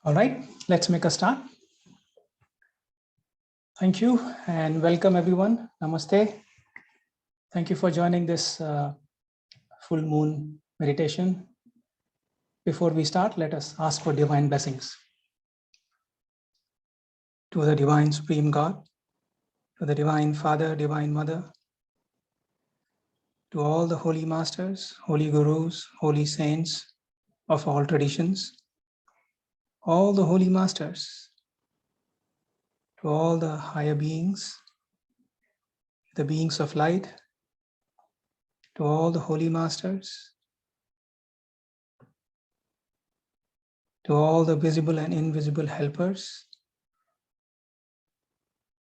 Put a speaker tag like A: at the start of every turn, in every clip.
A: All right, let's make a start. Thank you and welcome everyone. Namaste. Thank you for joining this full moon meditation. Before we start, let us ask for divine blessings. To the divine supreme God, to the divine Father, divine Mother, to all the holy masters, holy gurus, holy saints of all traditions, all the holy masters, to all the higher beings, the beings of light, to all the holy masters, to all the visible and invisible helpers.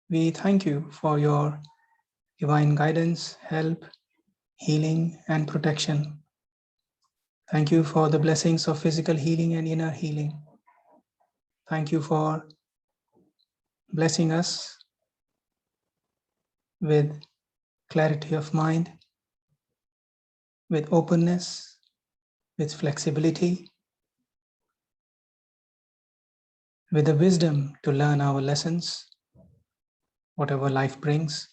A: We thank you for your divine guidance, help, healing, and protection. Thank you for the blessings of physical healing and inner healing. Thank you for blessing us with clarity of mind, with openness, with flexibility, with the wisdom to learn our lessons, whatever life brings.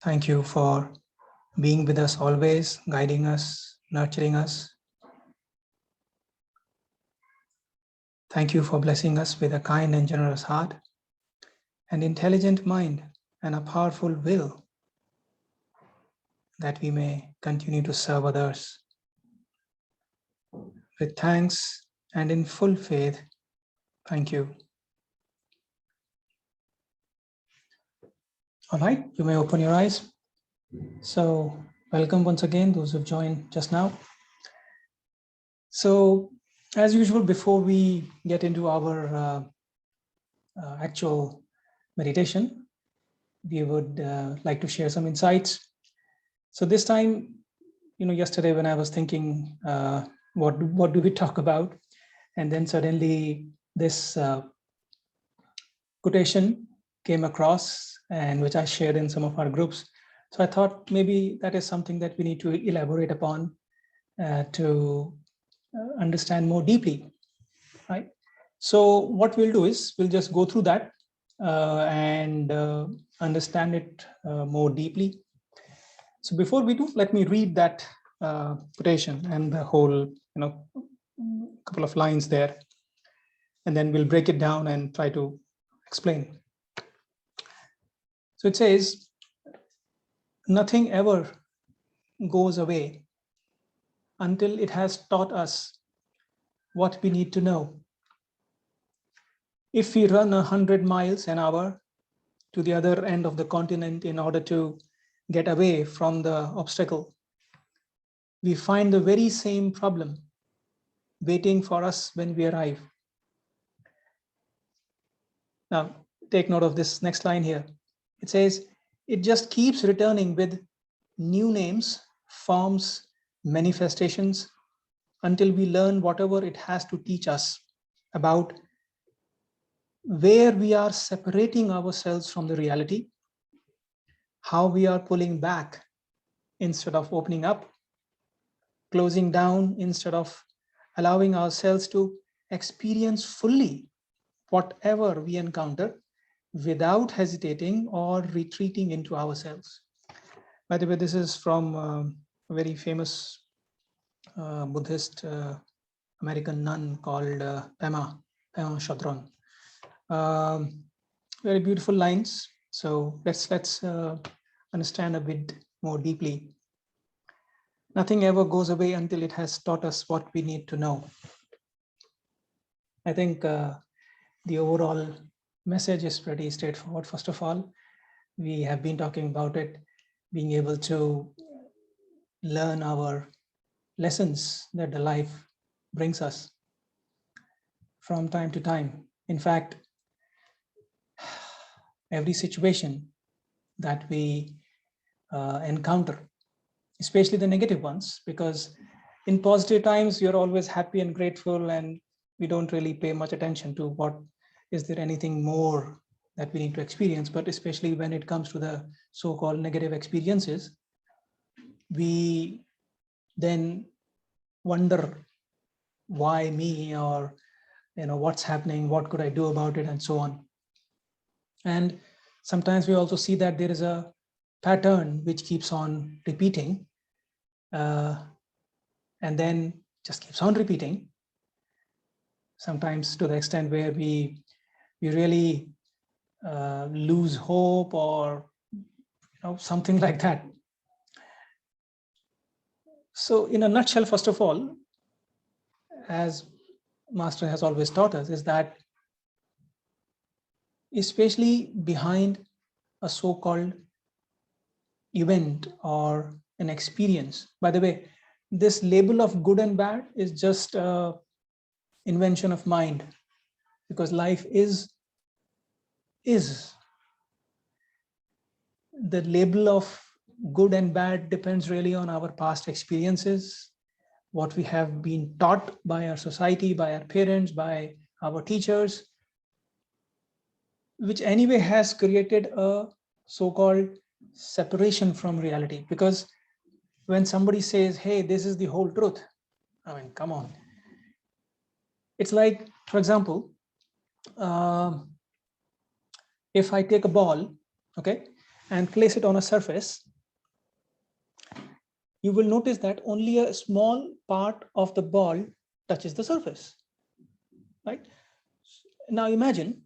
A: Thank you for being with us always, guiding us, nurturing us. Thank you for blessing us with a kind and generous heart, an intelligent mind, and a powerful will, that we may continue to serve others. With thanks and in full faith, thank you. All right, you may open your eyes. So welcome once again, those who've joined just now. So as usual, before we get into our actual meditation, we would like to share some insights. So this time, yesterday when I was thinking, what do we talk about? And then suddenly this quotation came across, and which I shared in some of our groups. So I thought maybe that is something that we need to elaborate upon to understand more deeply, right? So what we'll do is we'll just go through that and understand it more deeply. So before we do, let me read that quotation and the whole, couple of lines there, and then we'll break it down and try to explain. So it says, nothing ever goes away until it has taught us what we need to know. If we run 100 miles an hour to the other end of the continent in order to get away from the obstacle, we find the very same problem waiting for us when we arrive. Now, take note of this next line here. It says, it just keeps returning with new names, forms, manifestations, until we learn whatever it has to teach us about where we are separating ourselves from the reality, how we are pulling back instead of opening up, closing down instead of allowing ourselves to experience fully whatever we encounter without hesitating or retreating into ourselves. By the way, this is from a very famous Buddhist American nun called Pema Chodron. Very beautiful lines. So let's understand a bit more deeply. Nothing ever goes away until it has taught us what we need to know. I think the overall message is pretty straightforward. First of all, we have been talking about it, being able to learn our lessons that the life brings us from time to time. In fact, every situation that we encounter, especially the negative ones, because in positive times, you're always happy and grateful, and we don't really pay much attention to what is there anything more that we need to experience. But especially when it comes to the so-called negative why me, or what's happening, what could I do about it, and so on. And sometimes we also see that there is a pattern which keeps on repeating, and then just keeps on repeating, sometimes to the extent where we really lose hope, or something like that. So in a nutshell, first of all, as Master has always taught us, is that especially behind a so-called event or an experience. By the way, this label of good and bad is just an invention of mind, because life is. The label of good and bad depends really on our past experiences, what we have been taught by our society, by our parents, by our teachers, which anyway has created a so-called separation from reality. Because when somebody says, hey, this is the whole truth, I mean, come on. It's like, for example, if I take a ball, okay, and place it on a surface, you will notice that only a small part of the ball touches the surface, right? Now imagine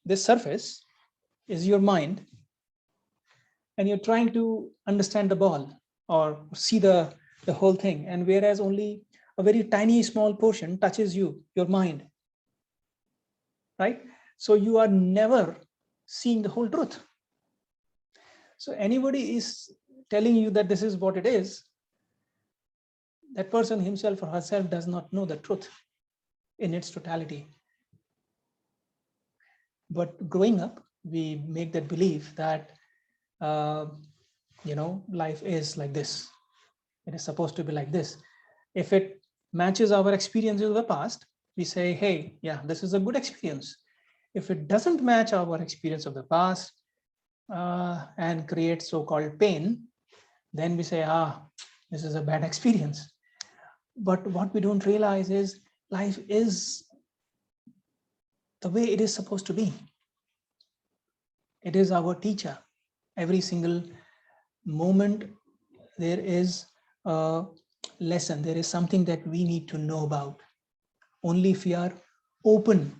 A: this surface is your mind, and you're trying to understand the ball or see the whole thing, and whereas only a very tiny small portion touches your mind, right? So you are never seeing the whole truth. So anybody is telling you that this is what it is, that person himself or herself does not know the truth in its totality. But growing up, we make that belief that life is like this. It is supposed to be like this. If it matches our experiences of the past, we say, hey, yeah, this is a good experience. If it doesn't match our experience of the past and creates so-called pain, then we say, this is a bad experience. But what we don't realize is life is the way it is supposed to be. It is our teacher. Every single moment there is a lesson, there is something that we need to know about. Only if we are open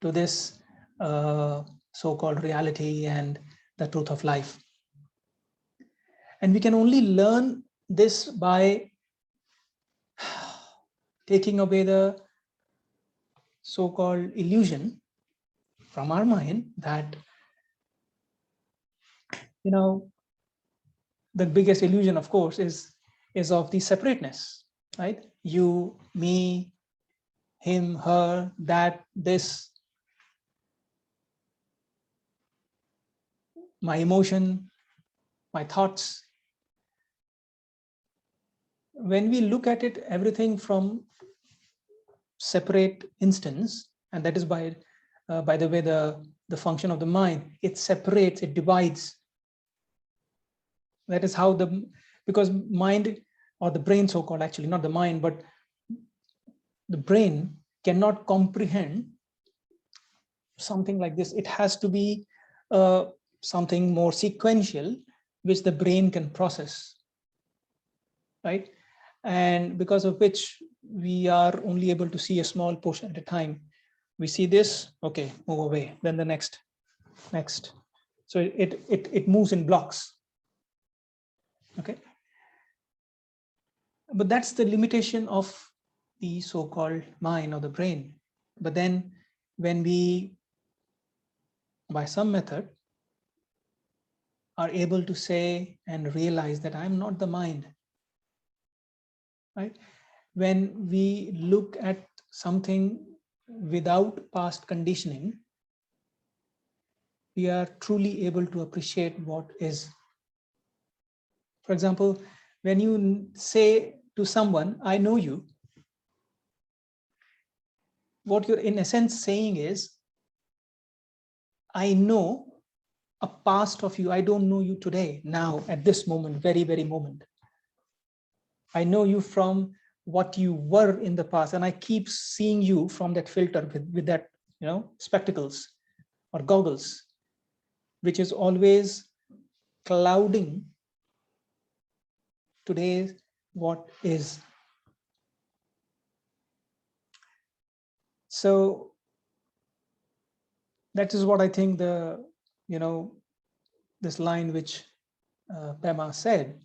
A: to this so-called reality and the truth of life. And we can only learn this by taking away the so-called illusion from our mind that, the biggest illusion, of course, is of the separateness, right? You, me, him, her, that, this, my emotion, my thoughts. When we look at it, everything from separate instance, and that is by the way the function of the mind, it separates, it divides. That is how because mind, or the brain, so-called, actually not the mind, but the brain cannot comprehend something like this. It has to be something more sequential, which the brain can process, right? And because of which we are only able to see a small portion at a time. We see this, okay, move away, then the next. So it moves in blocks, okay? But that's the limitation of the so-called mind or the brain. But then when we, by some method, are able to say and realize that I'm not the mind, right? When we look at something without past conditioning, we are truly able to appreciate what is. For example, when you say to someone, I know you, what you're in essence saying is, I know a past of you. I don't know you today, now, at this moment, very, very moment. I know you from what you were in the past, and I keep seeing you from that filter with that, spectacles or goggles, which is always clouding today what is. So that is what I think this line which Pema said,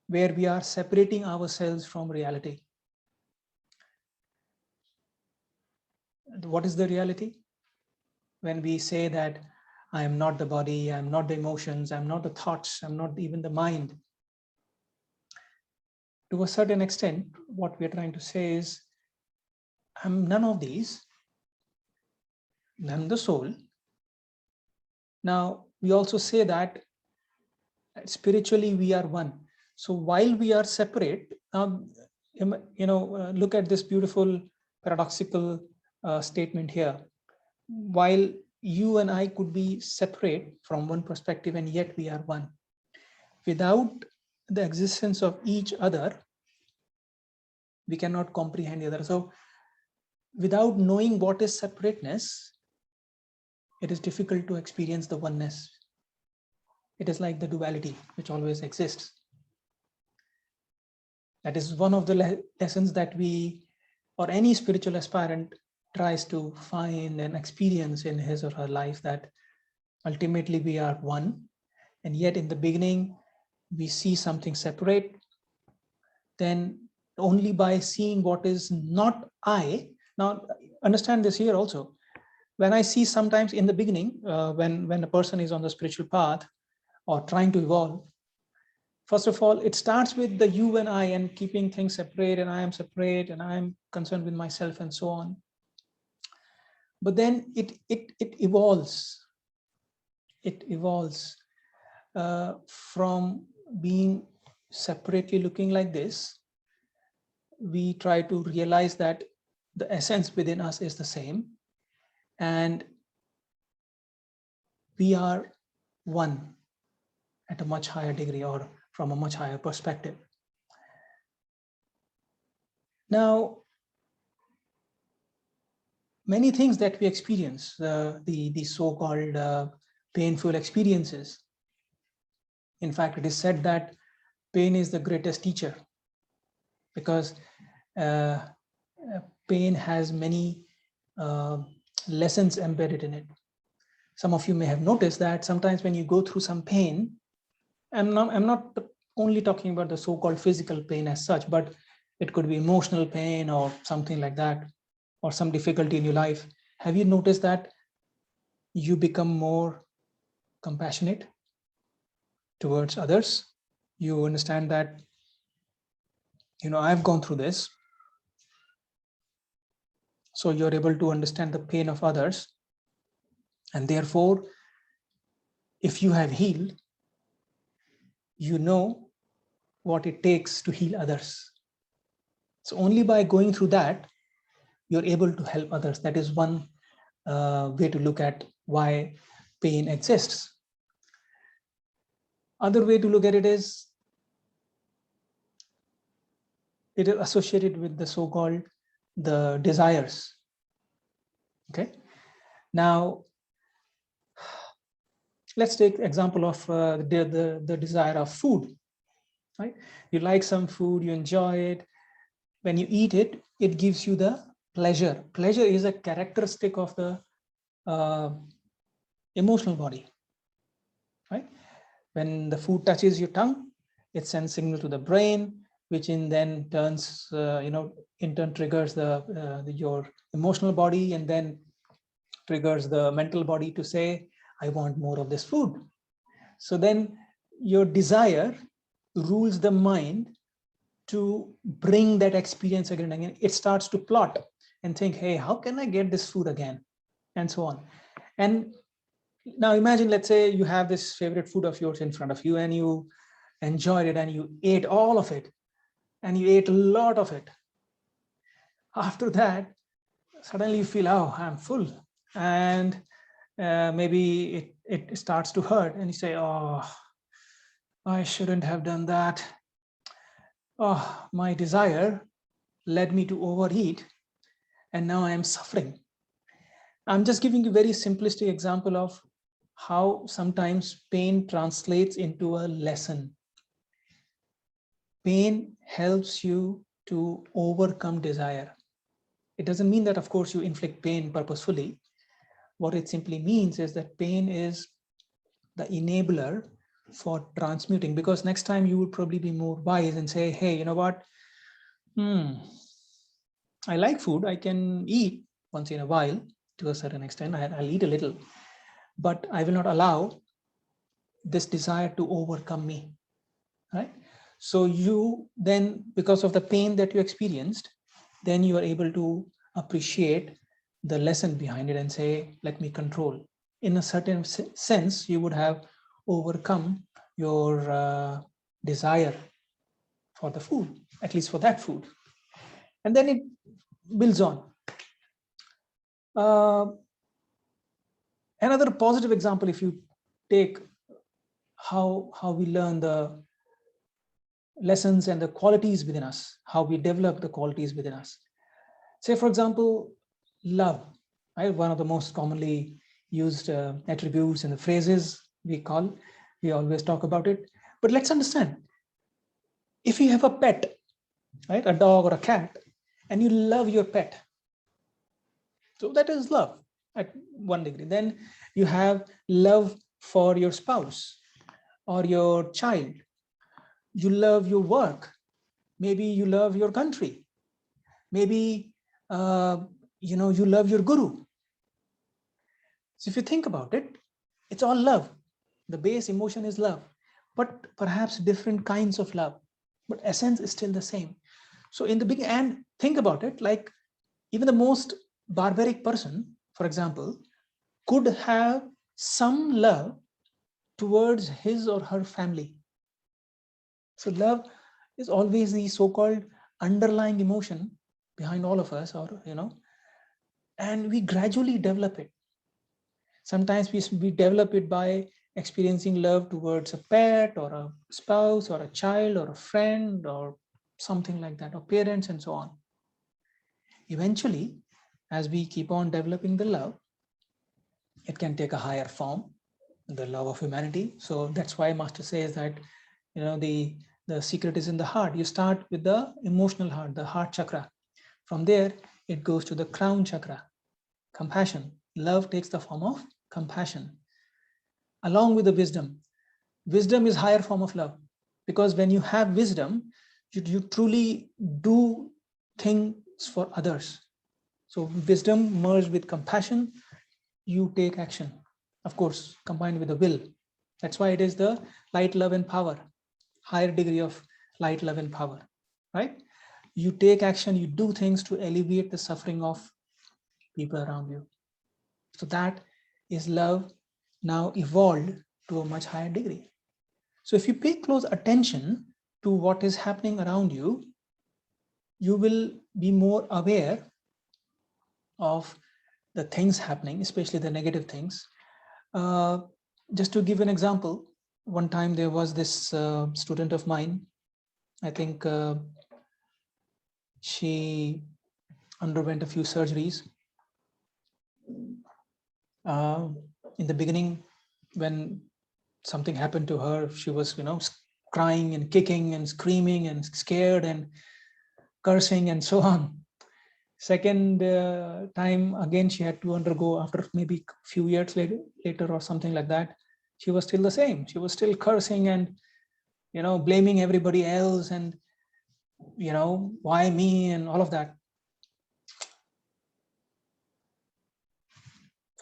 A: where we are separating ourselves from reality. What is the reality? When we say that I am not the body, I'm not the emotions, I'm not the thoughts, I'm not even the mind. To a certain extent, what we're trying to say is, I'm none of these. I'm the soul. Now, we also say that spiritually we are one. So while we are separate, look at this beautiful paradoxical statement here. While you and I could be separate from one perspective, and yet we are one. Without the existence of each other, we cannot comprehend the other. So without knowing what is separateness, it is difficult to experience the oneness. It is like the duality which always exists. That is one of the lessons that we, or any spiritual aspirant, tries to find and experience in his or her life, that ultimately we are one, and yet in the beginning we see something separate. Then only by seeing what is not I. Now understand this here also. When I see sometimes in the beginning, when a person is on the spiritual path or trying to evolve, first of all, it starts with the you and I, and keeping things separate, and I am separate, and I am concerned with myself, and so on. But then it evolves. It evolves from being separately looking like this. We try to realize that the essence within us is the same, and we are one at a much higher degree, or from a much higher perspective. Now, many things that we experience, the so-called painful experiences. In fact, it is said that pain is the greatest teacher, because pain has many lessons embedded in it. Some of you may have noticed that sometimes when you go through some pain, I'm not only talking about the so-called physical pain as such, but it could be emotional pain or something like that, or some difficulty in your life. Have you noticed that you become more compassionate towards others? You understand that, I've gone through this. So you're able to understand the pain of others. And therefore, if you have healed, you know what it takes to heal others. So only by going through that, you're able to help others. That is one way to look at why pain exists. Other way to look at it is, it is associated with the so-called the desires. Okay. Now, let's take example of the desire of food. Right? You like some food, you enjoy it. When you eat it, it gives you the pleasure. Pleasure is a characteristic of the emotional body. Right? When the food touches your tongue, it sends signal to the brain, which then turns, in turn triggers your emotional body, and then triggers the mental body to say, I want more of this food. So then your desire rules the mind to bring that experience again and again. It starts to plot and think, hey, how can I get this food again? And so on. And now imagine, let's say you have this favorite food of yours in front of you, and you enjoyed it, and you ate all of it, and you ate a lot of it. After that, suddenly you feel, oh, I'm full. And maybe it starts to hurt, and you say, oh, I shouldn't have done that. Oh, my desire led me to overeat, and now I am suffering. I'm just giving you a very simplistic example of how sometimes pain translates into a lesson. Pain helps you to overcome desire. It doesn't mean that, of course, you inflict pain purposefully. What it simply means is that pain is the enabler for transmuting, because next time you will probably be more wise and say, hey, you know what? I like food. I can eat once in a while to a certain extent. I'll eat a little, but I will not allow this desire to overcome me, right? So you then, because of the pain that you experienced, then you are able to appreciate the lesson behind it and say, let me control. In a certain sense, you would have overcome your desire for the food, at least for that food. And then it builds on. Another positive example, if you take how we learn the lessons and the qualities within us, how we develop the qualities within us. Say, for example, love, right? One of the most commonly used attributes and the phrases we always talk about it. But let's understand, if you have a pet, right, a dog or a cat, and you love your pet, so that is love at one degree. Then you have love for your spouse or your child. You love your work. Maybe you love your country. Maybe you love your guru. So if you think about it, it's all love. The base emotion is love, but perhaps different kinds of love, but essence is still the same. So in the beginning, and think about it, like even the most barbaric person, for example, could have some love towards his or her family. So love is always the so-called underlying emotion behind all of us, and we gradually develop it. Sometimes we develop it by experiencing love towards a pet or a spouse or a child or a friend or something like that, or parents and so on. Eventually, as we keep on developing the love, it can take a higher form, the love of humanity. So that's why Master says that, the secret is in the heart. You start with the emotional heart, the heart chakra. From there, it goes to the crown chakra, compassion. Love takes the form of compassion. Along with the wisdom. Wisdom is higher form of love, because when you have wisdom, you truly do things for others. So wisdom merged with compassion, you take action, of course, combined with the will. That's why it is the light, love, and power, higher degree of light, love, and power, right? You take action, you do things to alleviate the suffering of people around you. So that is love now evolved to a much higher degree. So if you pay close attention to what is happening around you, you will be more aware of the things happening, especially the negative things. Just to give an example, one time there was this student of mine. I think she underwent a few surgeries. In the beginning, when something happened to her, she was, crying and kicking and screaming and scared and cursing and so on. Second time, again, she had to undergo, after maybe a few years later or something like that, she was still the same. She was still cursing and, blaming everybody else and, why me and all of that.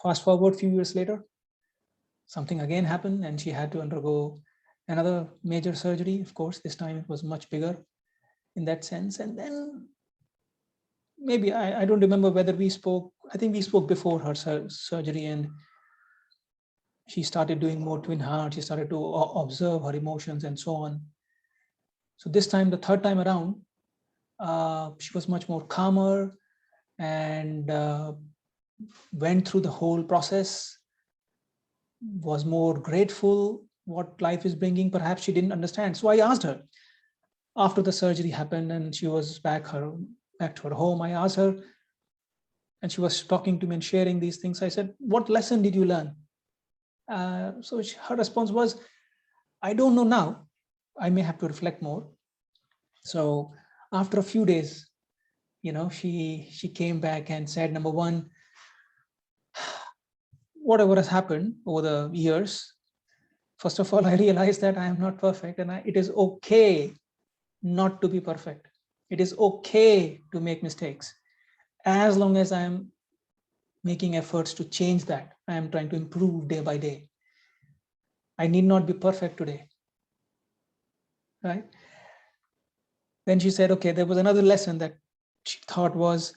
A: Fast forward a few years later, something again happened and she had to undergo another major surgery. Of course, this time it was much bigger in that sense. And then maybe, I don't remember whether we spoke, I think we spoke before her surgery, and she started doing more twin heart. She started to observe her emotions and so on. So this time, the third time around, she was much more calmer and went through the whole process, was more grateful what life is bringing. Perhaps she didn't understand. So I asked her after the surgery happened and she was back back to her home, I asked her, and she was talking to me and sharing these things. I said, what lesson did you learn? Her response was, I don't know now. I may have to reflect more. So after a few days, she came back and said, number one, whatever has happened over the years, first of all, I realized that I am not perfect, and it is okay not to be perfect. It is okay to make mistakes. As long as I am making efforts to change that, I am trying to improve day by day. I need not be perfect today, right? Then she said, okay, there was another lesson that she thought was,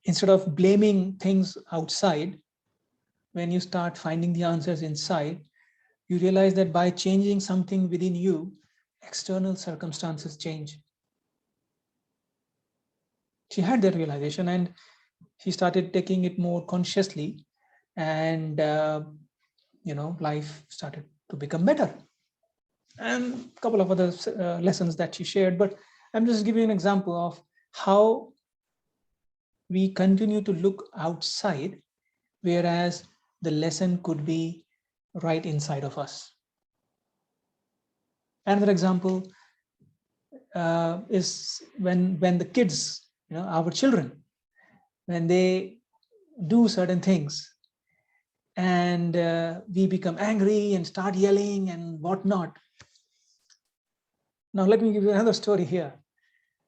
A: instead of blaming things outside, when you start finding the answers inside, you realize that by changing something within you, external circumstances change. She had that realization and she started taking it more consciously, and life started to become better. And a couple of other lessons that she shared, but I'm just giving you an example of how we continue to look outside, whereas the lesson could be right inside of us. Another example is when the kids, our children, when they do certain things and we become angry and start yelling and whatnot. Now, let me give you another story here,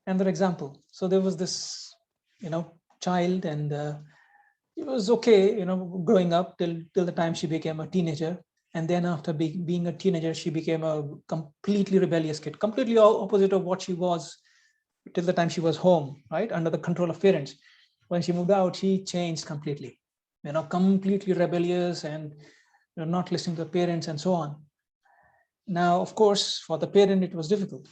A: another example. So there was this, child, and it was okay, growing up till the time she became a teenager. And then after being a teenager, she became a completely rebellious kid, completely opposite of what she was till the time she was home, right, under the control of parents. When she moved out, she changed completely, completely rebellious and not listening to the parents and so on. Now, of course, for the parent, it was difficult.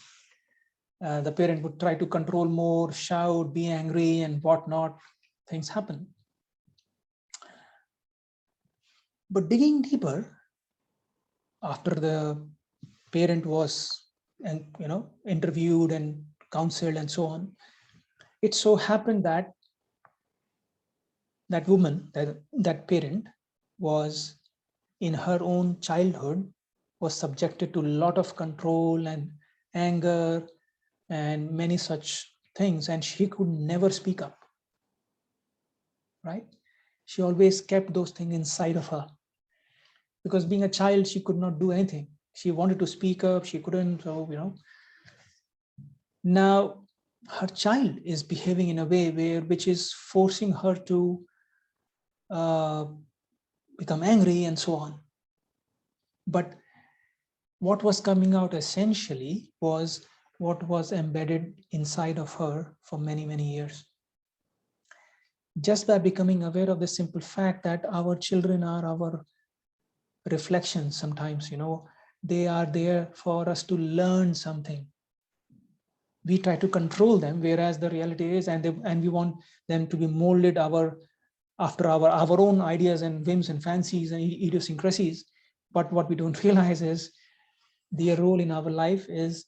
A: The parent would try to control more, shout, be angry, and whatnot. Things happen. But digging deeper, after the parent was interviewed and counseled and so on, it so happened that that woman, that parent, was in her own childhood was subjected to a lot of control and anger and many such things, and she could never speak up, right? She always kept those things inside of her, because being a child, she could not do anything. She wanted to speak up, she couldn't. So now her child is behaving in a way which is forcing her to become angry and so on. But what was coming out essentially was what was embedded inside of her for many, many years. Just by becoming aware of the simple fact that our children are our reflections sometimes, they are there for us to learn something. We try to control them, whereas the reality is, and we want them to be molded after our own ideas and whims and fancies and idiosyncrasies. But what we don't realize is their role in our life is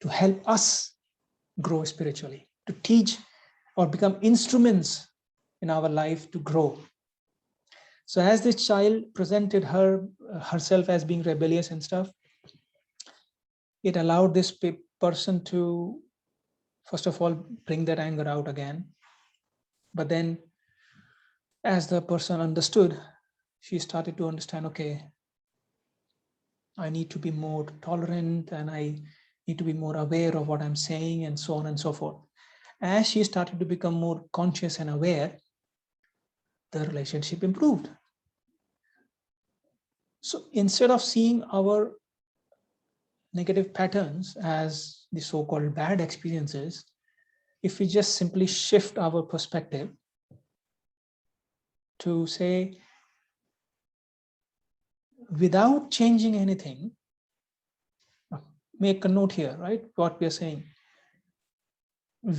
A: to help us grow spiritually, to teach or become instruments in our life to grow. So as this child presented herself as being rebellious and stuff, it allowed this person to, first of all, bring that anger out again. But then as the person understood, she started to understand, okay, I need to be more tolerant and I need to be more aware of what I'm saying and so on and so forth. As she started to become more conscious and aware, the relationship improved. So instead of seeing our negative patterns as the so-called bad experiences, if we just simply shift our perspective to say, without changing anything, make a note here, right? What we are saying.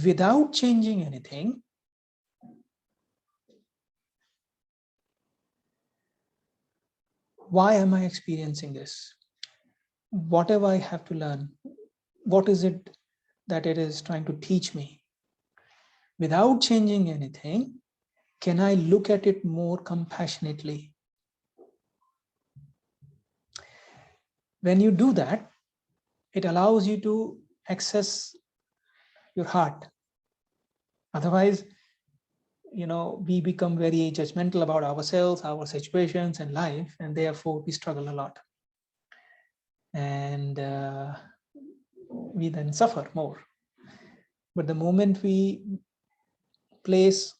A: Without changing anything, why am I experiencing this? What do I have to learn? What is it that it is trying to teach me. Without changing anything, can I look at it more compassionately? When you do that, it allows you to access your heart. Otherwise, we become very judgmental about ourselves, our situations and life, and therefore we struggle a lot. And we then suffer more. But the moment we place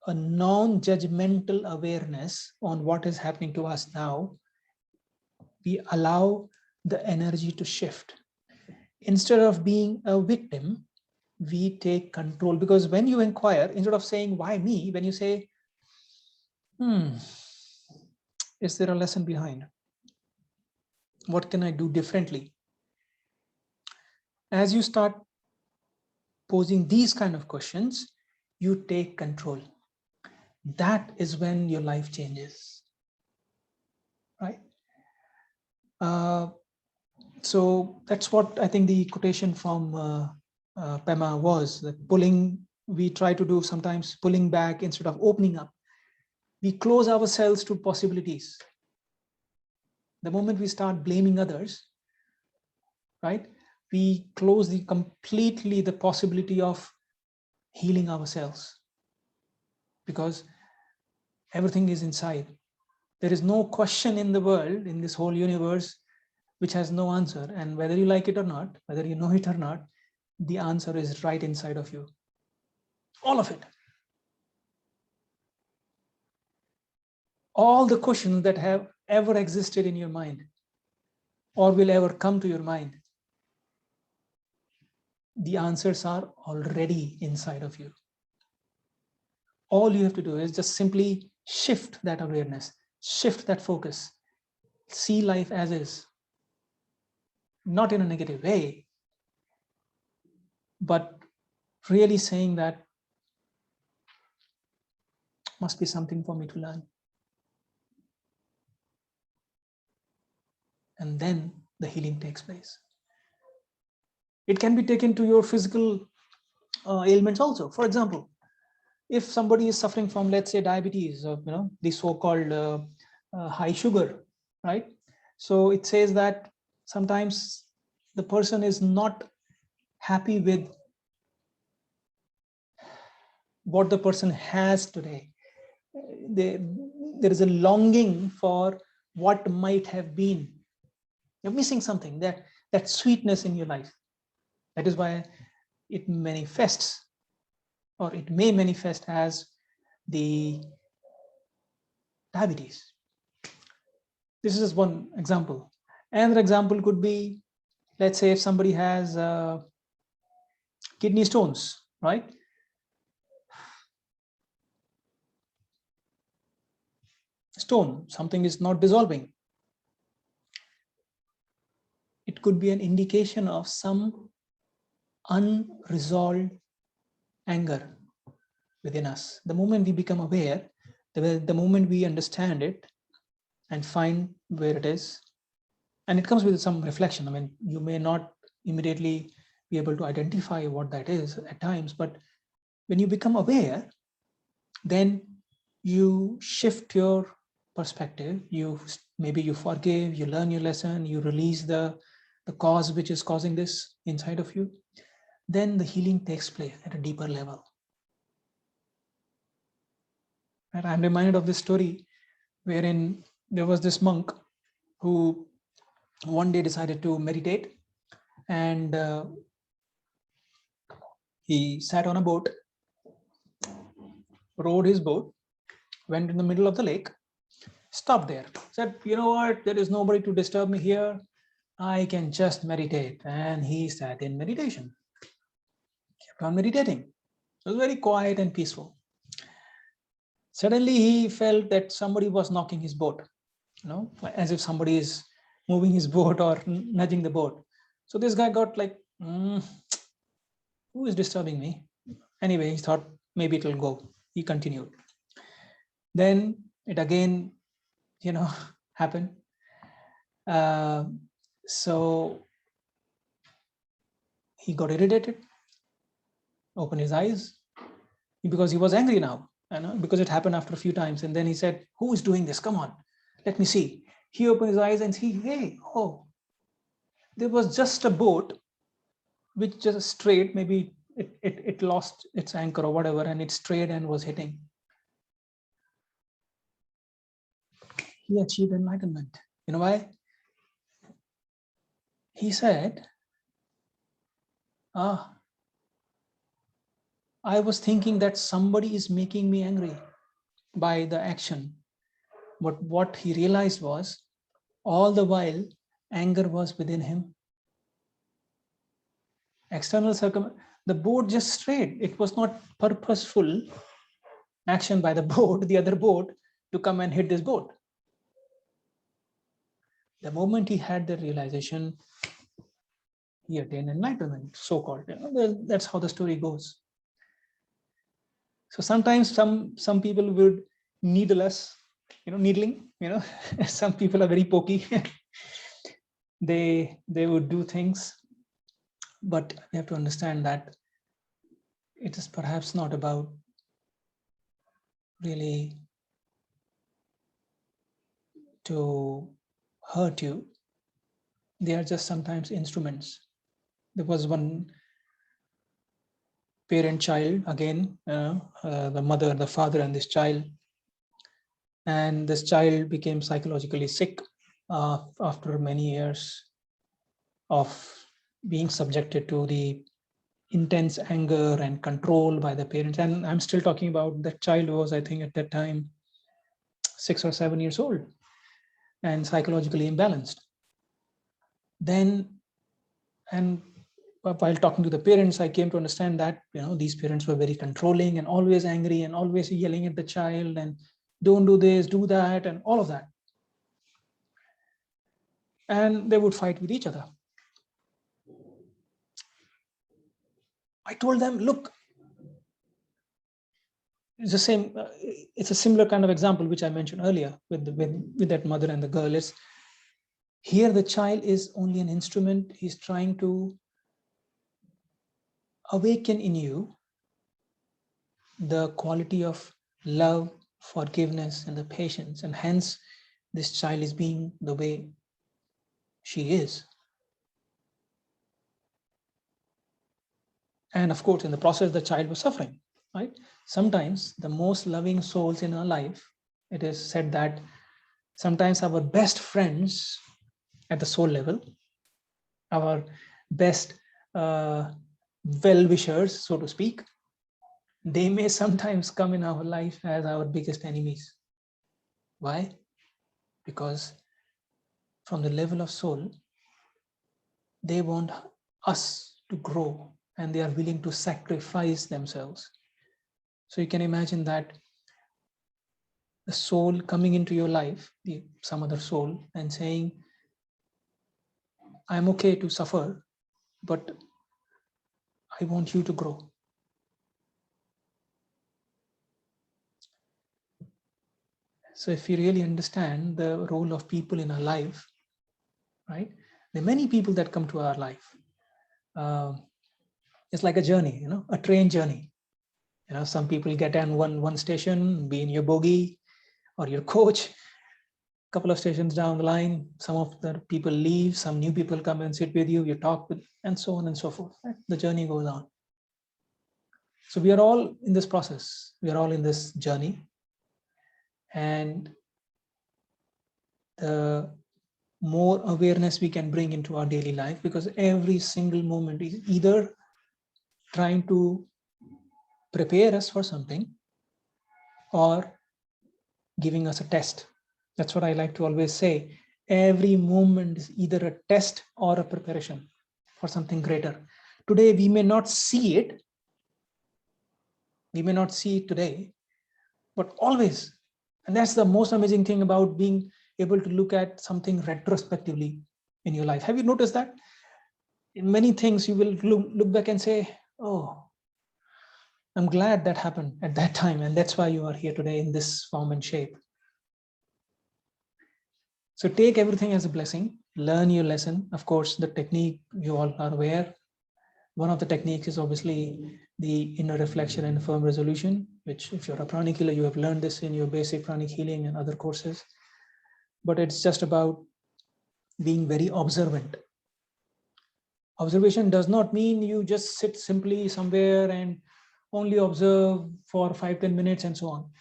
A: a non-judgmental awareness on what is happening to us now, we allow the energy to shift. Instead of being a victim, we take control. Because when you inquire, instead of saying, why me? When you say, is there a lesson behind? What can I do differently? As you start posing these kind of questions, you take control. That is when your life changes, right? So that's what I think the quotation from Pema was, that we try to do sometimes pulling back instead of opening up. We close ourselves to possibilities. The moment we start blaming others, right, we close completely the possibility of healing ourselves, because everything is inside. There is no question in the world, in this whole universe, which has no answer. And whether you like it or not, whether you know it or not, the answer is right inside of you. All of it. All the questions that have ever existed in your mind or will ever come to your mind, the answers are already inside of you. All you have to do is just simply shift that awareness, shift that focus, see life as is, not in a negative way, but really saying that must be something for me to learn. And then the healing takes place. It can be taken to your physical ailments also. For example, if somebody is suffering from, let's say, diabetes, or the so-called high sugar, right? So it says that sometimes the person is not happy with what the person has today. There is a longing for what might have been. You're missing something, that sweetness in your life. That is why it manifests, or it may manifest as the diabetes. This is one example. Another example could be, let's say, if somebody has kidney stones, right? Stone, something is not dissolving. It could be an indication of some unresolved anger within us. The moment we become aware, the moment we understand it and find where it is, and it comes with some reflection. I mean, you may not immediately be able to identify what that is at times, but when you become aware, then you shift your perspective. Maybe you forgive, you learn your lesson, you release the cause which is causing this inside of you. Then the healing takes place at a deeper level. And I'm reminded of this story wherein there was this monk who one day decided to meditate, and he sat on a boat, rowed his boat, went in the middle of the lake, stopped there, said, you know what, there is nobody to disturb me here. I can just meditate. And he sat in meditation, kept on meditating. It was very quiet and peaceful. Suddenly he felt that somebody was knocking his boat, as if somebody is moving his boat or nudging the boat. So this guy got like, who is disturbing me? Anyway, he thought maybe it will go. He continued. Then it again, happened. So he got irritated. opened his eyes because he was angry now, because it happened after a few times. And then he said, who is doing this? Come on, let me see. He opened his eyes and see, hey, oh, there was just a boat which just strayed. Maybe it lost its anchor or whatever, and it strayed and was hitting. He achieved enlightenment. You know why? He said, I was thinking that somebody is making me angry by the action. But what he realized was, all the while, anger was within him. External the boat just strayed. It was not purposeful action by the boat, the other boat, to come and hit this boat. The moment he had the realization, he attained enlightenment, so-called. That's how the story goes. So sometimes some people would needle us, needling. Some people are very pokey. they would do things, but we have to understand that it is perhaps not about really to hurt you. They are just sometimes instruments. There was one parent-child, again, the mother, the father, and this child. And this child became psychologically sick after many years of being subjected to the intense anger and control by the parents. And I'm still talking about that child was, I think at that time, 6 or 7 years old and psychologically imbalanced. Then, and while talking to the parents, I came to understand that, these parents were very controlling and always angry and always yelling at the child and don't do this, do that, and all of that. And they would fight with each other. I told them, look, it's the same. It's a similar kind of example which I mentioned earlier with that mother and the girl. Is here the child is only an instrument. He's trying to awaken in you the quality of love, forgiveness, and the patience, and hence this child is being the way she is. And of course, in the process, the child was suffering, right? Sometimes the most loving souls in our life, it is said that sometimes our best friends at the soul level, our best well-wishers, so to speak, they may sometimes come in our life as our biggest enemies. Why? Because from the level of soul, they want us to grow and they are willing to sacrifice themselves. So you can imagine that the soul coming into your life, some other soul, and saying, I'm okay to suffer, but I want you to grow. So if you really understand the role of people in our life, right? There are many people that come to our life. It's like a journey, a train journey. Some people get on one station, be in your bogie or your coach. A couple of stations down the line, some of the people leave, some new people come and sit with you, you talk with, and so on and so forth. Right? The journey goes on. So we are all in this process. We are all in this journey. And the more awareness we can bring into our daily life, because every single moment is either trying to prepare us for something or giving us a test. That's what I like to always say. Every moment is either a test or a preparation for something greater. Today, we may not see it. We may not see it today, but always. And that's the most amazing thing about being able to look at something retrospectively in your life. Have you noticed that? In many things, you will look back and say, oh, I'm glad that happened at that time. And that's why you are here today in this form and shape. So take everything as a blessing, learn your lesson. Of course, the technique you all are aware. One of the techniques is obviously the inner reflection and firm resolution, which if you're a pranic healer, you have learned this in your basic pranic healing and other courses. But it's just about being very observant. Observation does not mean you just sit simply somewhere and only observe for 5-10 minutes and so on.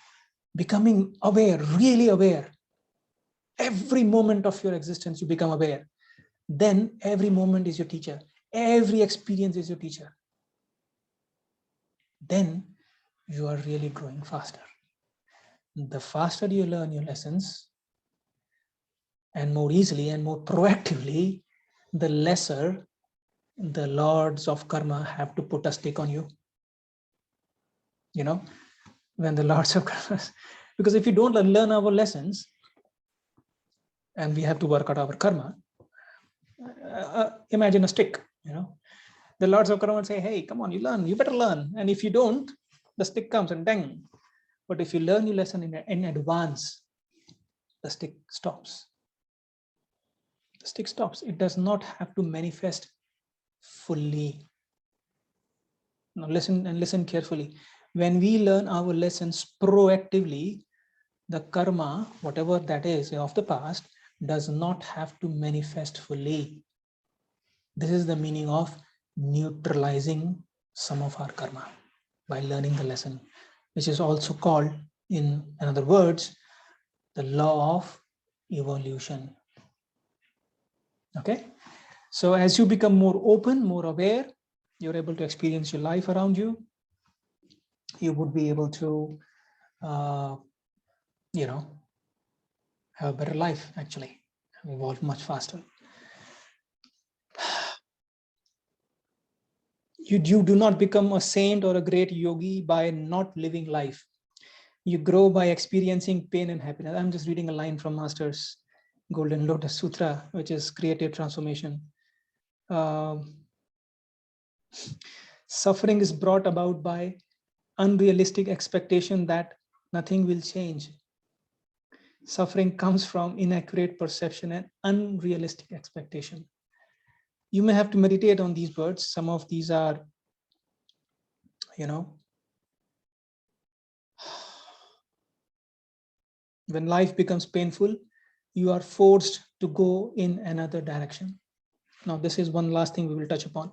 A: Becoming aware, really aware. Every moment of your existence, you become aware. Then every moment is your teacher. Every experience is your teacher. Then you are really growing faster. The faster you learn your lessons, and more easily and more proactively, the lesser the lords of karma have to put a stick on you. You know, when the lords of karma, because if you don't learn our lessons and we have to work out our karma, imagine a stick, you know, the lords of karma will say, hey, come on, you learn, you better learn. And if you don't, the stick comes and dang. But if you learn your lesson in advance, the stick stops. The stick stops. It does not have to manifest fully. Now listen and listen carefully. When we learn our lessons proactively, the karma, whatever that is of the past, does not have to manifest fully. This is the meaning of neutralizing some of our karma by learning the lesson, which is also called, in other words, the law of evolution. Okay, so as you become more open, more aware, you're able to experience your life around you. You would be able to, you know, have a better life, actually, evolve much faster. You do not become a saint or a great yogi by not living life. You grow by experiencing pain and happiness. I'm just reading a line from Master's Golden Lotus Sutra, which is creative transformation. Suffering is brought about by unrealistic expectation that nothing will change. Suffering comes from inaccurate perception and unrealistic expectation. You may have to meditate on these words. Some of these are, you know, when life becomes painful, you are forced to go in another direction. Now, this is one last thing we will touch upon.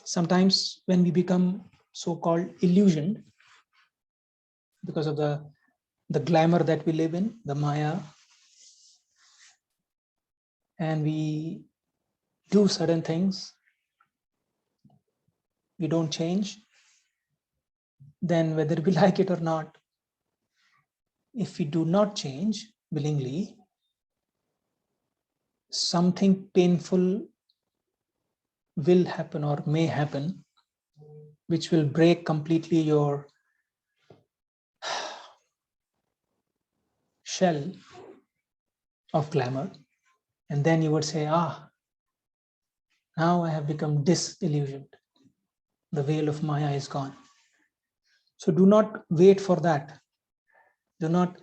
A: Sometimes when we become so-called illusioned because of the glamour that we live in, the Maya, and we do certain things, we don't change, then whether we like it or not, if we do not change willingly, something painful will happen or may happen, which will break completely your shell of glamour. And then you would say, now I have become disillusioned. The veil of Maya is gone. So do not wait for that. Do not,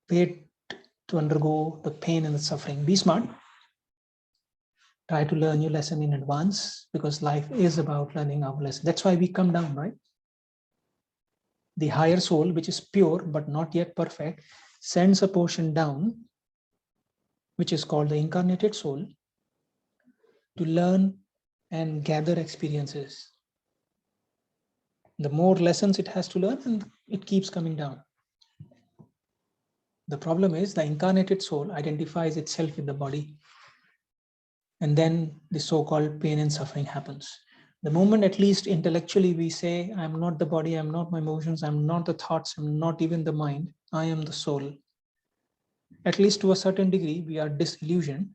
A: wait to undergo the pain and the suffering. Be smart. Try to learn your lesson in advance, because life is about learning our lesson. That's why we come down, right? The higher soul, which is pure but not yet perfect, sends a portion down, which is called the incarnated soul, to learn and gather experiences. The more lessons it has to learn, and it keeps coming down. The problem is the incarnated soul identifies itself with the body, and then the so-called pain and suffering happens. The moment, at least intellectually, we say, I'm not the body, I'm not my emotions, I'm not the thoughts, I'm not even the mind, I am the soul. At least to a certain degree, we are disillusioned.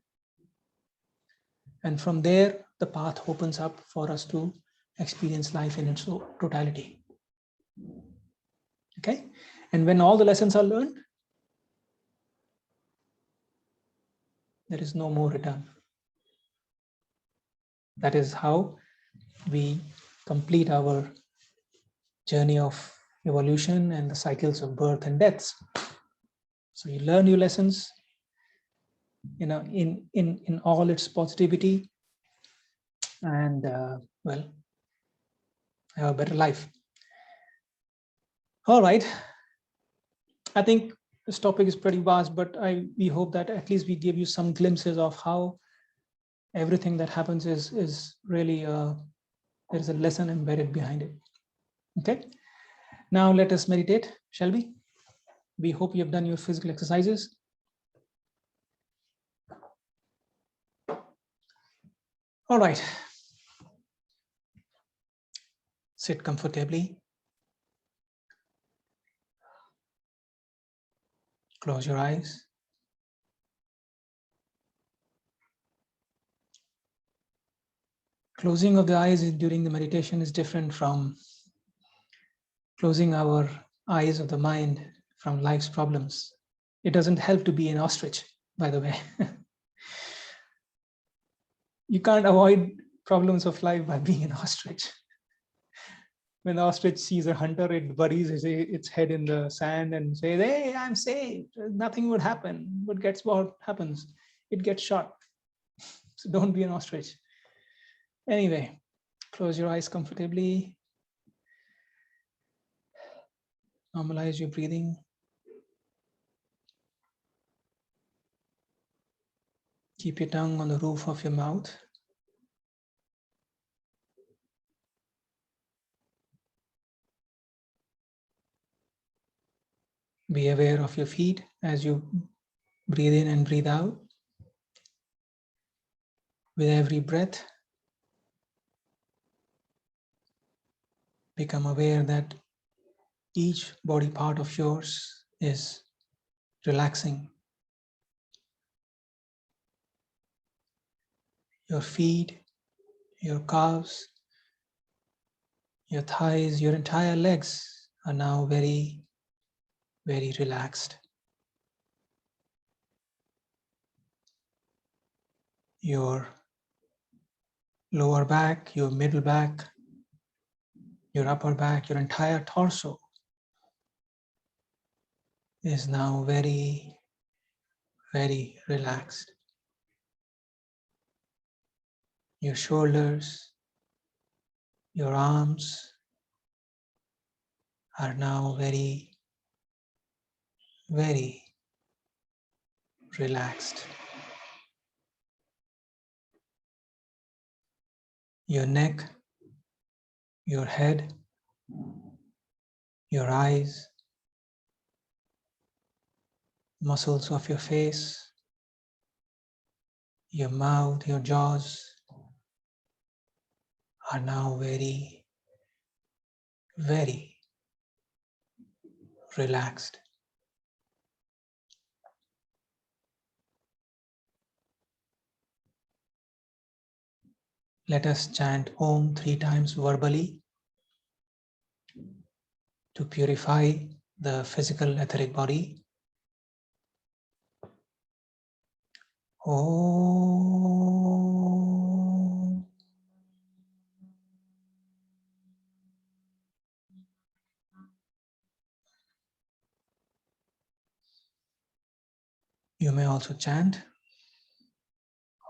A: And from there, the path opens up for us to experience life in its totality. Okay? And when all the lessons are learned, there is no more return. That is how we complete our journey of evolution and the cycles of birth and deaths. So you learn your lessons, in all its positivity, and well, have a better life. All right. I think this topic is pretty vast, but we hope that at least we give you some glimpses of how everything that happens is really there is a lesson embedded behind it. Okay. Now let us meditate, shall we? We hope you have done your physical exercises. All right. Sit comfortably. Close your eyes. Closing of the eyes during the meditation is different from closing our eyes of the mind from life's problems. It doesn't help to be an ostrich, by the way. You can't avoid problems of life by being an ostrich. When the ostrich sees a hunter, it buries its head in the sand and says, hey, I'm safe. Nothing would happen. What happens? It gets shot. So don't be an ostrich. Anyway, close your eyes comfortably. Normalize your breathing. Keep your tongue on the roof of your mouth. Be aware of your feet as you breathe in and breathe out. With every breath, become aware that each body part of yours is relaxing. Your feet, your calves, your thighs, your entire legs are now very, very relaxed. Your lower back, your middle back, your upper back, your entire torso is now very, very relaxed. Your shoulders, your arms are now very, very relaxed. Your neck, your head, your eyes, muscles of your face, your mouth, your jaws are now very, very relaxed. Let us chant Om 3 times verbally to purify the physical etheric body. Om. You may also chant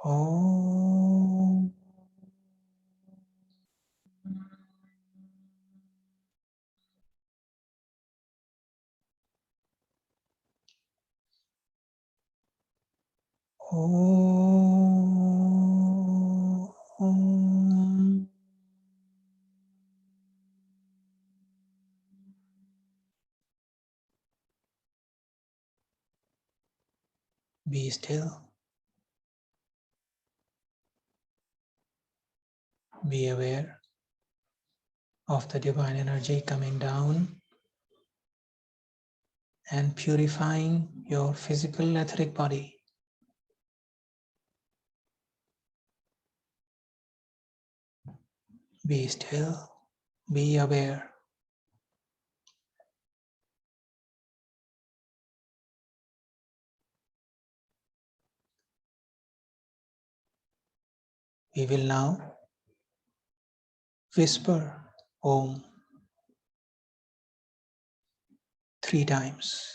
A: Om. Om. Be still. Be aware of the divine energy coming down and purifying your physical etheric body. Be still. Be aware. We will now whisper Om 3 times.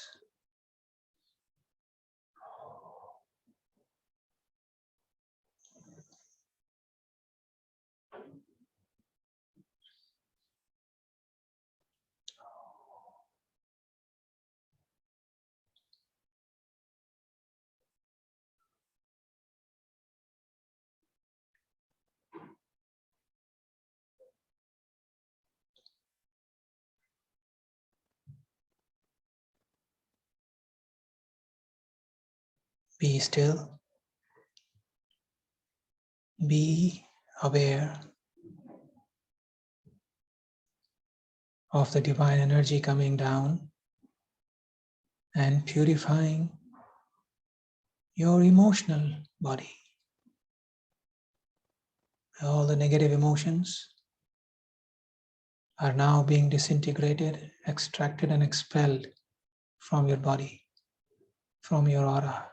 A: Be still. Be aware of the divine energy coming down and purifying your emotional body. All the negative emotions are now being disintegrated, extracted and expelled from your body, from your aura.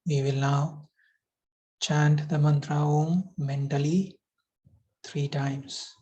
A: We will now chant the mantra Om mentally 3 times.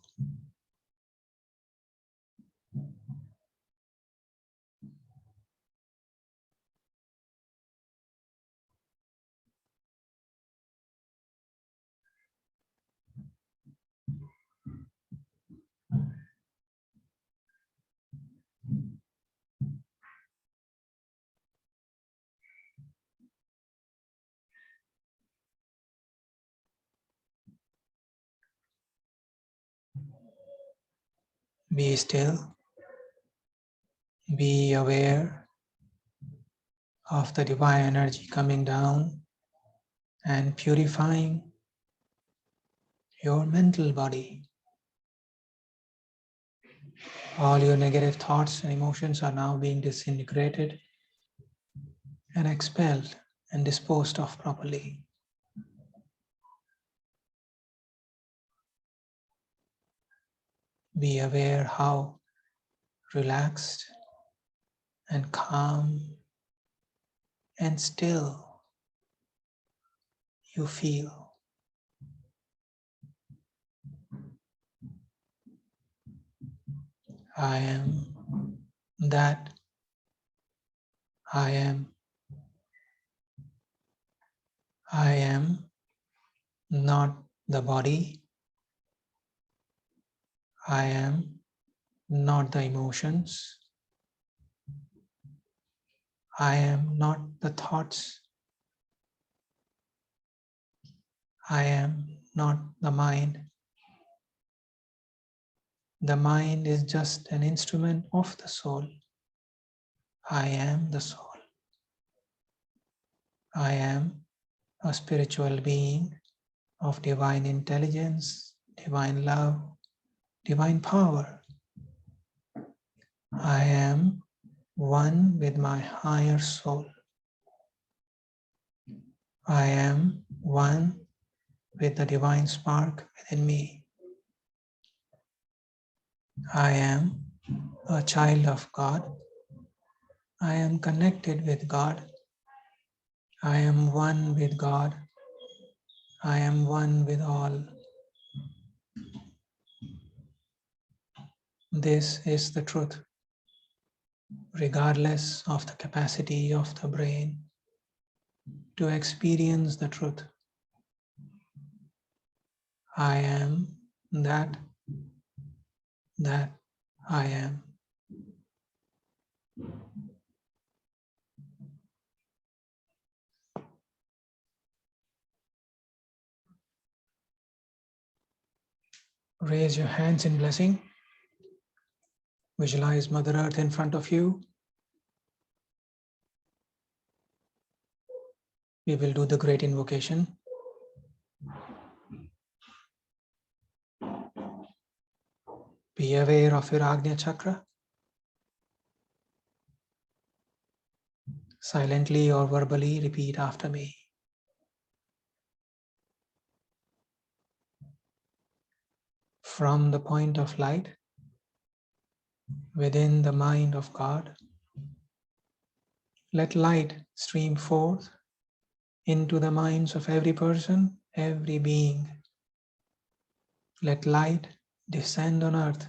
A: Be still. Be aware of the divine energy coming down and purifying your mental body. All your negative thoughts and emotions are now being disintegrated and expelled and disposed of properly. Be aware how relaxed and calm and still you feel. I am that I am. I am not the body. I am not the emotions. I am not the thoughts. I am not the mind. The mind is just an instrument of the soul. I am the soul. I am a spiritual being of divine intelligence, divine love, divine power. I am one with my higher soul. I am one with the divine spark within me. I am a child of God. I am connected with God. I am one with God. I am one with all. This is the truth, regardless of the capacity of the brain to experience the truth. I am that I am. Raise your hands in blessing. Visualize Mother Earth in front of you. We will do the great invocation. Be aware of your Agnya Chakra. Silently or verbally repeat after me. From the point of light within the mind of God, let light stream forth into the minds of every person, every being. Let light descend on earth.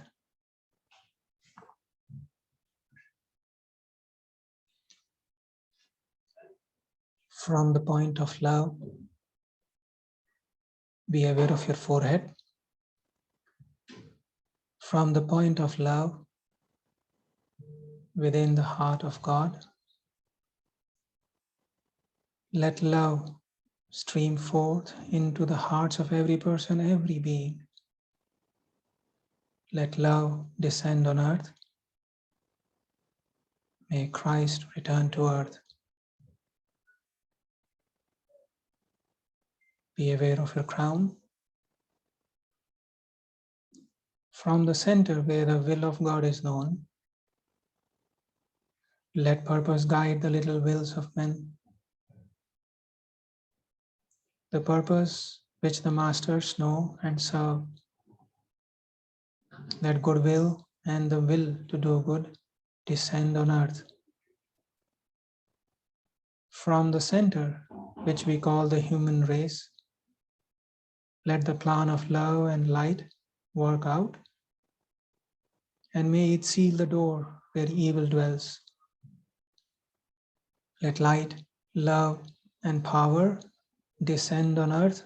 A: From the point of love, be aware of your forehead. From the point of love, within the heart of God, let love stream forth into the hearts of every person, every being. Let love descend on earth. May Christ return to earth. Be aware of your crown. From the center where the will of God is known, let purpose guide the little wills of men. The purpose which the masters know and serve. Let goodwill and the will to do good descend on earth. From the center, which we call the human race, let the plan of love and light work out, and may it seal the door where evil dwells. Let light, love, and power descend on earth.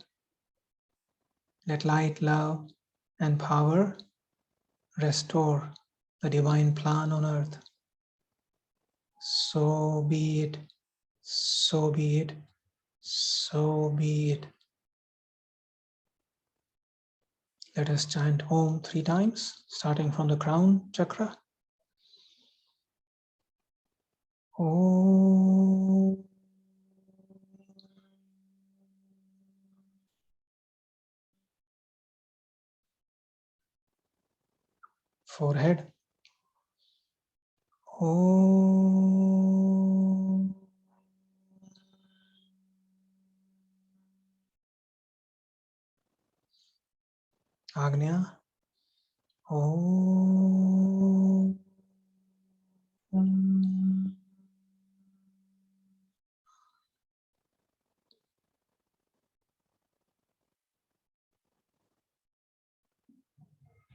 A: Let light, love, and power restore the divine plan on earth. So be it, so be it, so be it. Let us chant Om 3 times, starting from the crown chakra. Om. Forehead. Om. Agnya. Om.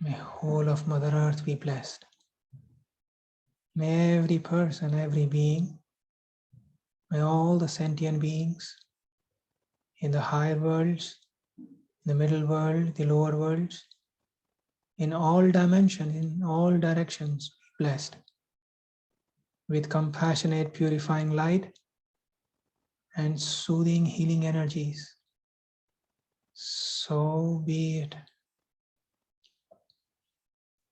A: May whole of Mother Earth be blessed. May every person, every being, may all the sentient beings in the higher worlds, the middle world, the lower worlds, in all dimensions, in all directions, be blessed with compassionate, purifying light and soothing, healing energies. So be it.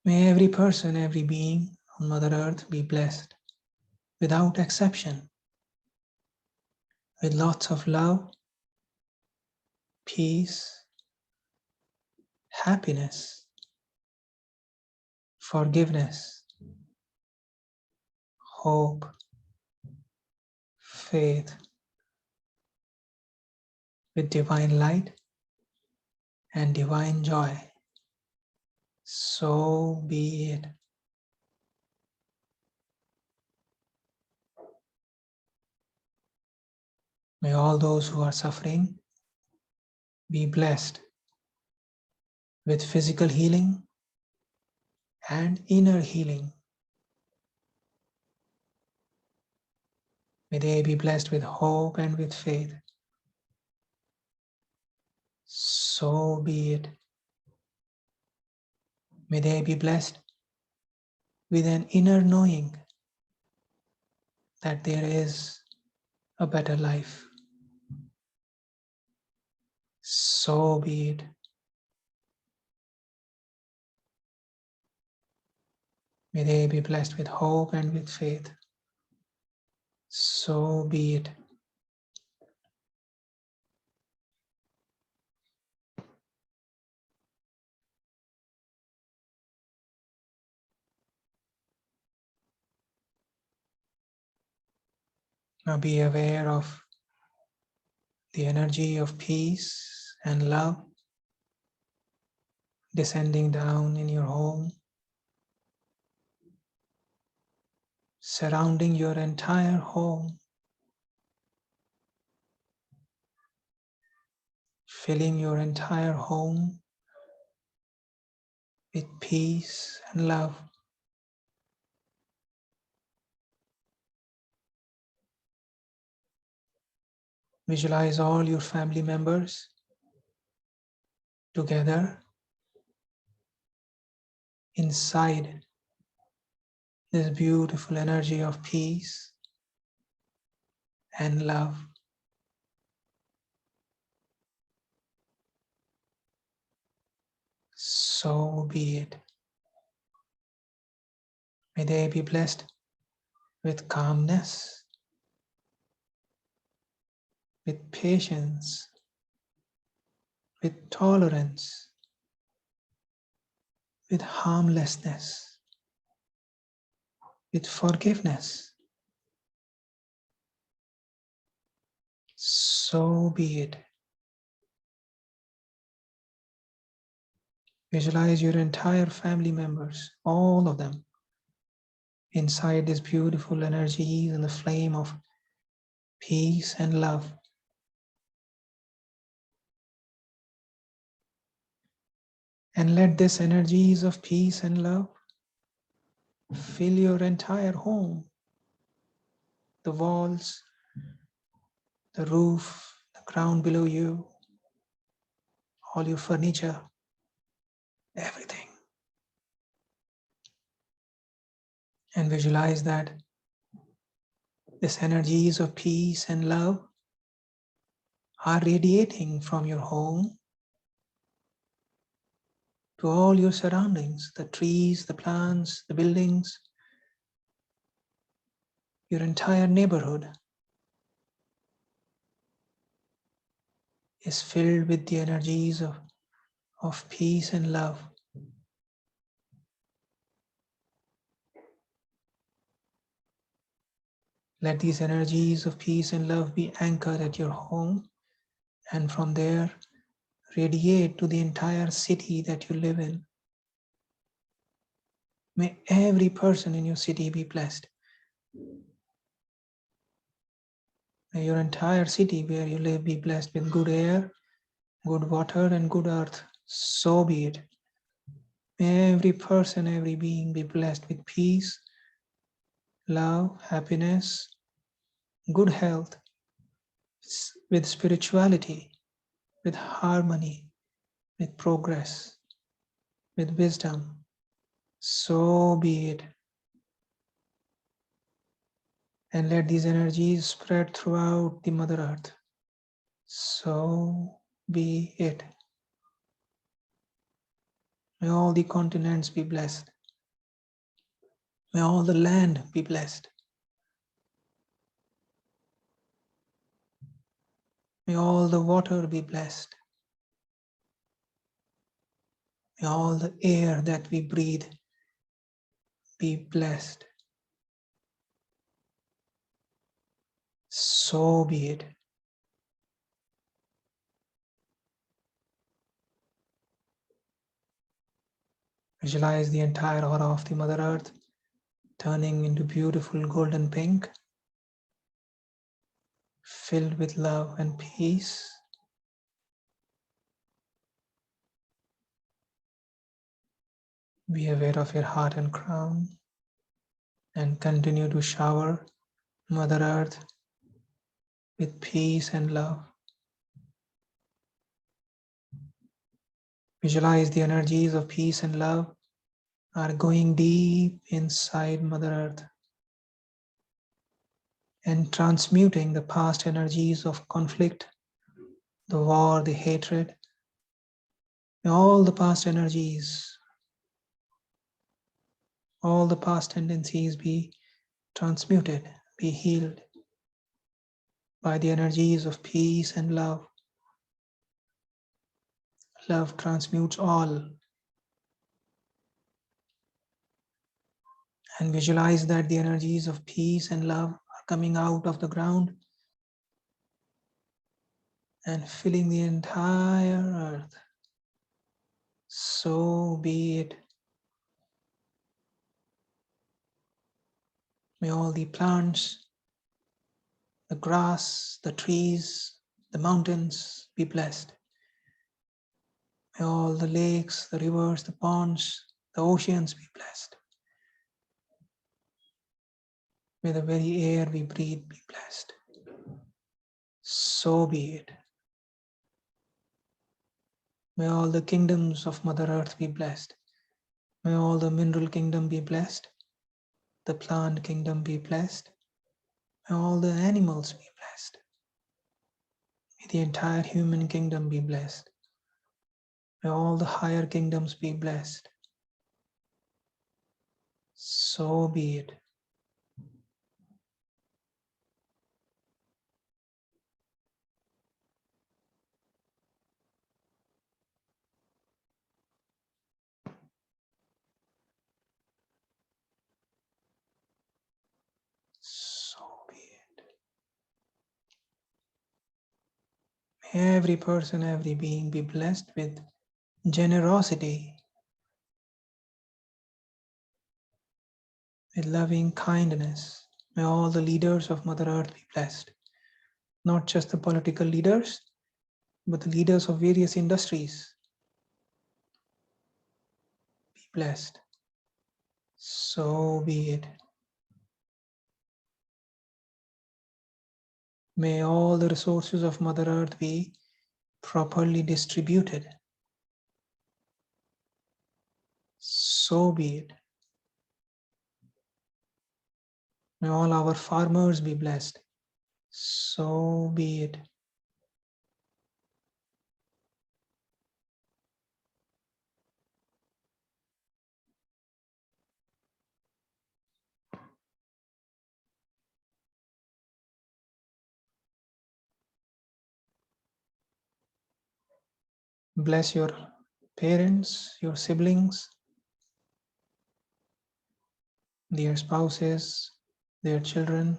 A: May every person, every being on Mother Earth be blessed without exception, with lots of love, peace, happiness, forgiveness, hope, faith, with divine light and divine joy. So be it. May all those who are suffering be blessed with physical healing and inner healing. May they be blessed with hope and with faith. So be it. May they be blessed with an inner knowing that there is a better life. So be it. May they be blessed with hope and with faith. So be it. Now be aware of the energy of peace and love descending down in your home, surrounding your entire home, filling your entire home with peace and love. Visualize all your family members together inside this beautiful energy of peace and love. So be it. May they be blessed with calmness, with patience, with tolerance, with harmlessness, with forgiveness. So be it. Visualize your entire family members, all of them, inside this beautiful energy and the flame of peace and love. And let this energies of peace and love fill your entire home, the walls, the roof, the ground below you, all your furniture, everything. And visualize that these energies of peace and love are radiating from your home to all your surroundings, the trees, the plants, the buildings, your entire neighborhood is filled with the energies of peace and love. Let these energies of peace and love be anchored at your home, and from there radiate to the entire city that you live in. May every person in your city be blessed. May your entire city where you live be blessed with good air, good water, and good earth. So be it. May every person, every being be blessed with peace, love, happiness, good health, with spirituality, with harmony, with progress, with wisdom. So be it. And let these energies spread throughout the Mother Earth. So be it. May all the continents be blessed. May all the land be blessed. May all the water be blessed. May all the air that we breathe be blessed. So be it. Visualize the entire aura of the Mother Earth turning into beautiful golden pink, filled with love and peace. Be aware of your heart and crown and continue to shower Mother Earth with peace and love. Visualize the energies of peace and love are going deep inside Mother Earth and transmuting the past energies of conflict, the war, the hatred. May all the past energies, all the past tendencies be transmuted, be healed by the energies of peace and love. Love transmutes all. And visualize that the energies of peace and love are coming out of the ground and filling the entire earth. So be it. May all the plants, the grass, the trees, the mountains be blessed. May all the lakes, the rivers, the ponds, the oceans be blessed. May the very air we breathe be blessed. So be it. May all the kingdoms of Mother Earth be blessed. May all the mineral kingdom be blessed. The plant kingdom be blessed. May all the animals be blessed. May the entire human kingdom be blessed. May all the higher kingdoms be blessed. So be it. So be it. May every person, every being be blessed with generosity, with loving kindness. May all the leaders of Mother Earth be blessed. Not just the political leaders, but the leaders of various industries be blessed. So be it. May all the resources of Mother Earth be properly distributed. So be it. May all our farmers be blessed. So be it. Bless your parents, your siblings, their spouses, their children,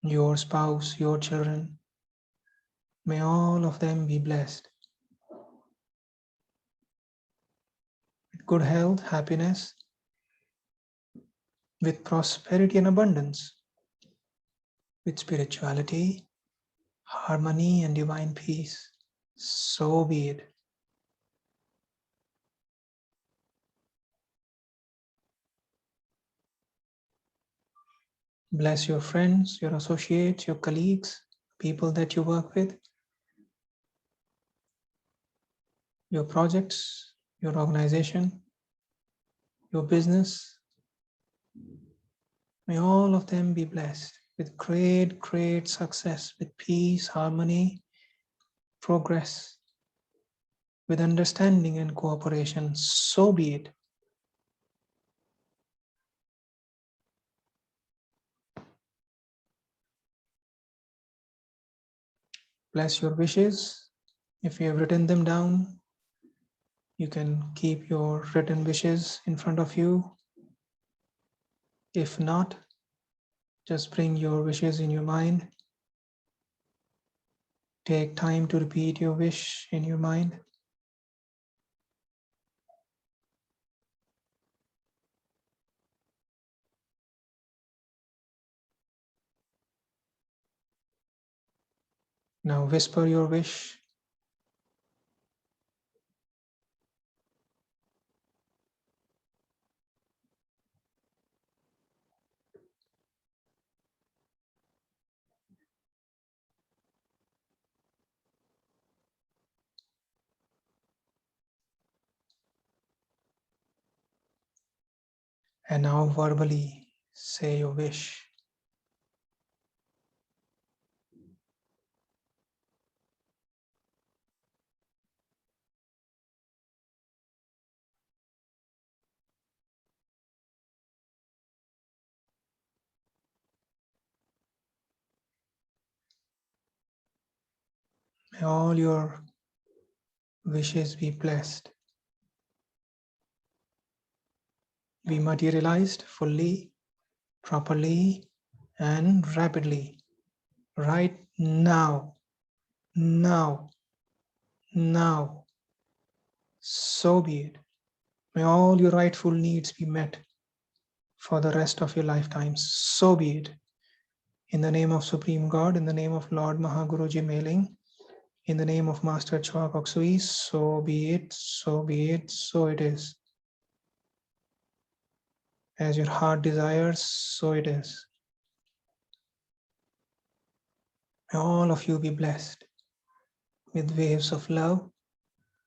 A: your spouse, your children. May all of them be blessed with good health, happiness, with prosperity and abundance, with spirituality, harmony, and divine peace. So be it. Bless your friends, your associates, your colleagues, people that you work with, your projects, your organization, your business. May all of them be blessed with great success, with peace, harmony, progress, with understanding and cooperation. So be it. Bless your wishes. If you have written them down, you can keep your written wishes in front of you. If not, just bring your wishes in your mind. Take time to repeat your wish in your mind. Now whisper your wish. And now verbally say your wish. May all your wishes be blessed, be materialized fully, properly, and rapidly. Right now, now, now. So be it. May all your rightful needs be met for the rest of your lifetimes. So be it. In the name of Supreme God, in the name of Lord Mahaguruji Mailing, in the name of Master Chua Koksui, so be it, so be it, so it is. As your heart desires, so it is. May all of you be blessed with waves of love,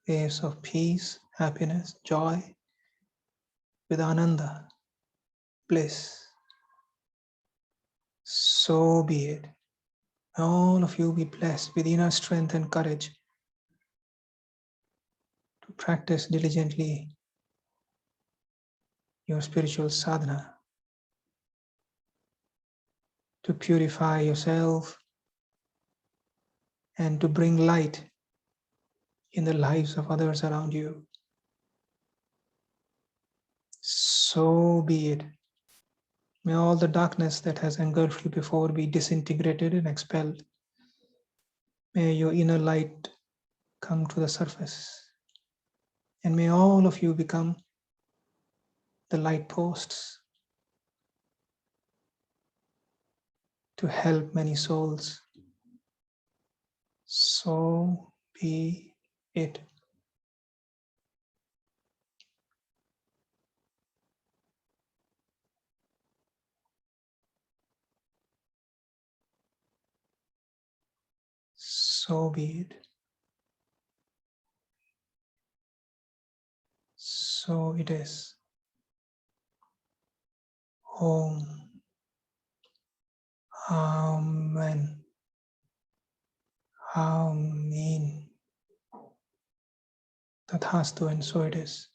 A: waves of peace, happiness, joy, with ananda, bliss. So be it. May all of you be blessed with inner strength and courage practice diligently your spiritual sadhana, to purify yourself and to bring light in the lives of others around you. So be it. May all the darkness that has engulfed you before be disintegrated and expelled. May your inner light come to the surface. And may all of you become the light posts to help many souls. So be it. So be it. So it is. Om. Amen. Amen. Tathastu, and so it is.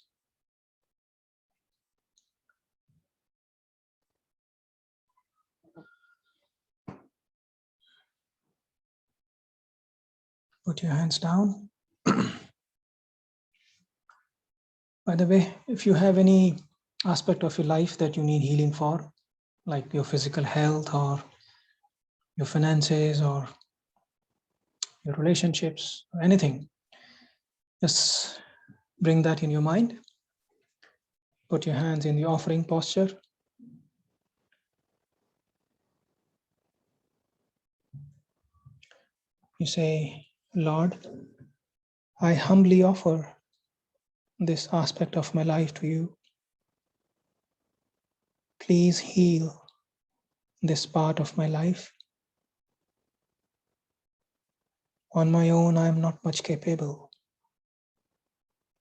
A: Put your hands down. By the way, if you have any aspect of your life that you need healing for, like your physical health or your finances or your relationships or anything, just bring that in your mind. Put your hands in the offering posture. You say, Lord, I humbly offer this aspect of my life to you. Please heal this part of my life. On my own, I am not much capable,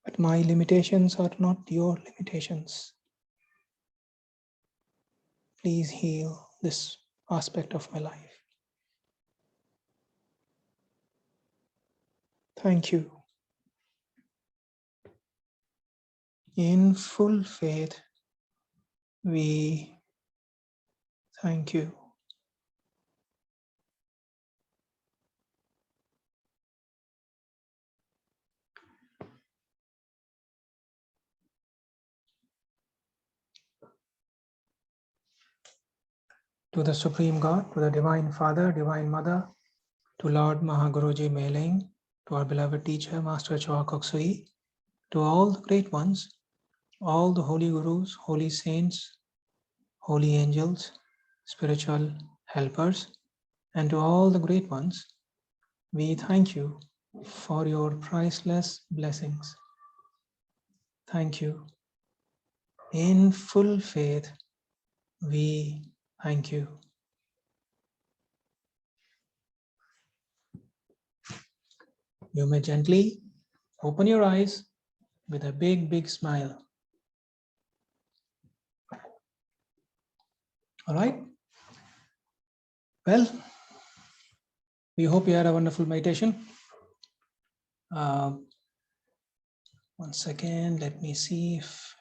A: but my limitations are not your limitations. Please heal this aspect of my life. Thank you. In full faith, we thank you. To the Supreme God, to the Divine Father, Divine Mother, to Lord Mahaguruji Meling, to our beloved teacher, Master Choa Kok Sui, to all the great ones, all the holy gurus, holy saints, holy angels, spiritual helpers, and to all the great ones, we thank you for your priceless blessings. Thank you. In full faith, we thank you. You may gently open your eyes with a big, big smile. All right? Well, we hope you had a wonderful meditation. One second, let me see if